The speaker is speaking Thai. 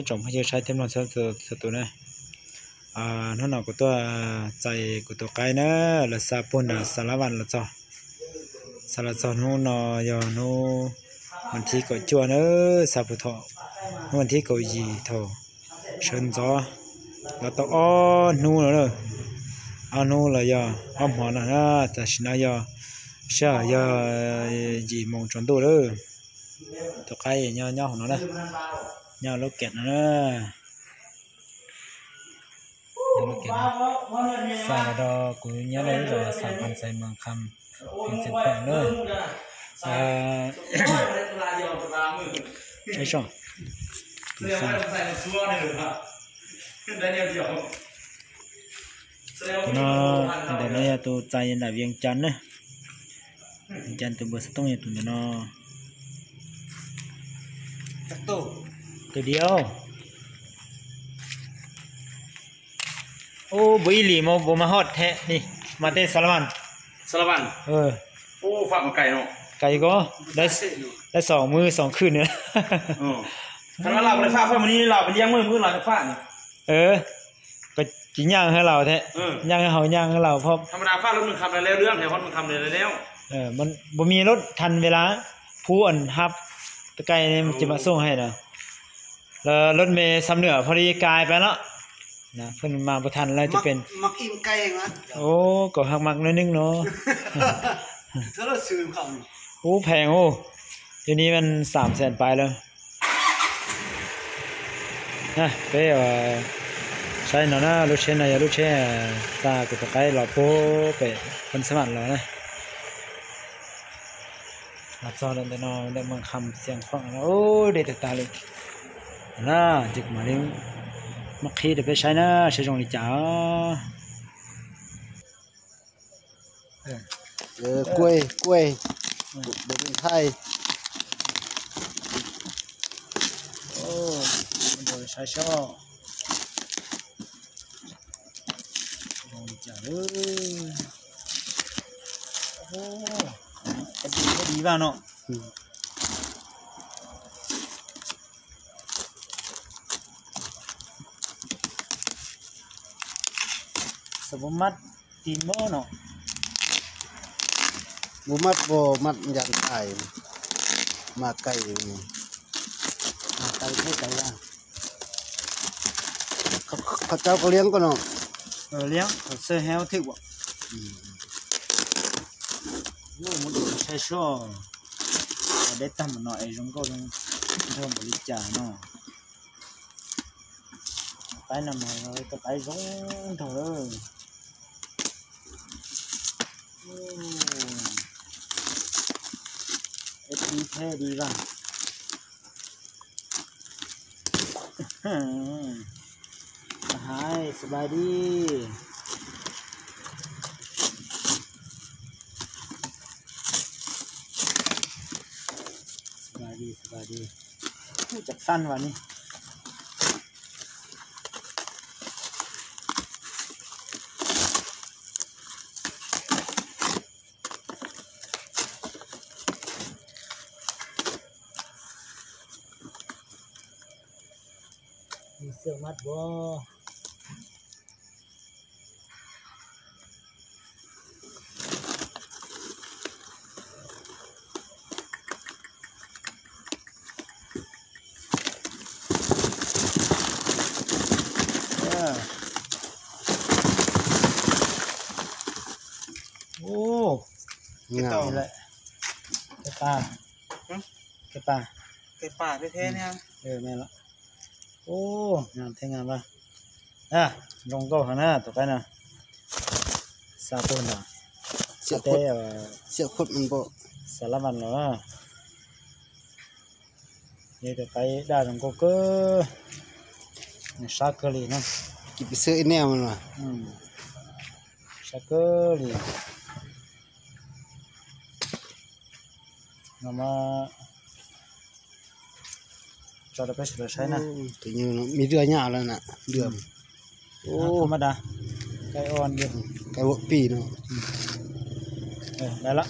trồng hay sai thêm một số tụ này nó nào của tôi chạy của tôi cái nữa là sa pôn là sa lá vàng là cho nó giờ nó mình thi cội chua nữa sa phụ thọ mình thi cội gì thọ sơn gió là tao nu nữa nu là giờ ông họ là nó ta xin là giờ sợ giờ gì mong chọn tôi đó tao cái nhau nó đây nhau lúc kẹt nữa sao đó cũng nhớ đến rồi sản phẩm xây măng khăm thì sẽ khỏe nữa thấy sao nó để nó tôi chạy là viên chắn đấy chắn từ bữa tông tụi nó từ điêu ô bấy lì mà hot thế đi mà tên Salaman ô phạm một cày nọ cày cóได้สองมือสองคืนเนี่ยถ้าเราได้ฟ้าไฟมันนี่เราไปเลี้ยงมือเราจะฟ้านี่ก็กินย่างให้เราแท้ย่างให้เขาย่างให้เราเพราะธรรมดาฟ้ารถมึงขับอะไรเรื่องแถวมันขับเลยแล้วมันบ่มีรถทันเวลาผู้อันฮับตะไกมันจะมาส่งให้นะแล้วรถเมล์ซ้ำเหนือพอดีกายไปแล้วนะเพิ่นมาบ่ทันแล้วจะเป็นมักอิ่มไก่มั้ยโอ้ก็ฮักมักน้อยนึงเนาะถ้าเราซื้อเขาโอ้แพงโอ้เดี๋ยวนี้มัน 300,000 ไปแล้วนะไปใช้หน่อยนะรถเช่นนะอย่ารถเช่ตาก็ตะไคร้หล่อโปไปคนสมัครแล้วนะรับซอแล้วเดี๋ยวน้องได้เมืองคำเสียงฟังแล้วโอ้เด็ดตาเลยนะจิกมาเลี้ยงมักขี้เดี๋ยวไปใช้นะใช้ตรงนี้จ้ากล้วยเด็กไทยโอ้โดยใช้ช่อตรงนี้จ้าเลยโอ้ก็ดีบ้างเนาะสมมัดตีนโม่เนาะบ่มัดยันไก่มาไก่ให้ไก่ว่าเขาเจ้าก็เลี้ยงก็เนาะเลี้ยงเสื้อแฮวทึกบ่โอ้มันดูใช้ช่อได้ตั้มหน่อยจงก็ต้องบริจาคเนาะไปนำมาเลยก็ไปจงเถอะดีแท้ดีป่ะหายสบายดีจักสั้นวันนี้มีเสื้อมัดบ่โอ้งามเลยเก็บปลาเท่ๆเนี่ยแม่ละโอ้งามแท้งามป่ะลงก็ข้างหน้าต่อไปนะซาโตนเสียขดมันบ่สารวันเหรอนี่จะไปด้านก็เกอชาเกอรี่นะกินไปซื้อไอ้แนวมันว่ะชาเกอรี่นำมาจอดไปใช้นะแต่ยังมีเรือหยาแล้วน่ะเรือโอ้ธรรมดาไก่อ่อนเยอะไก่วัวปีเนาะได้ละ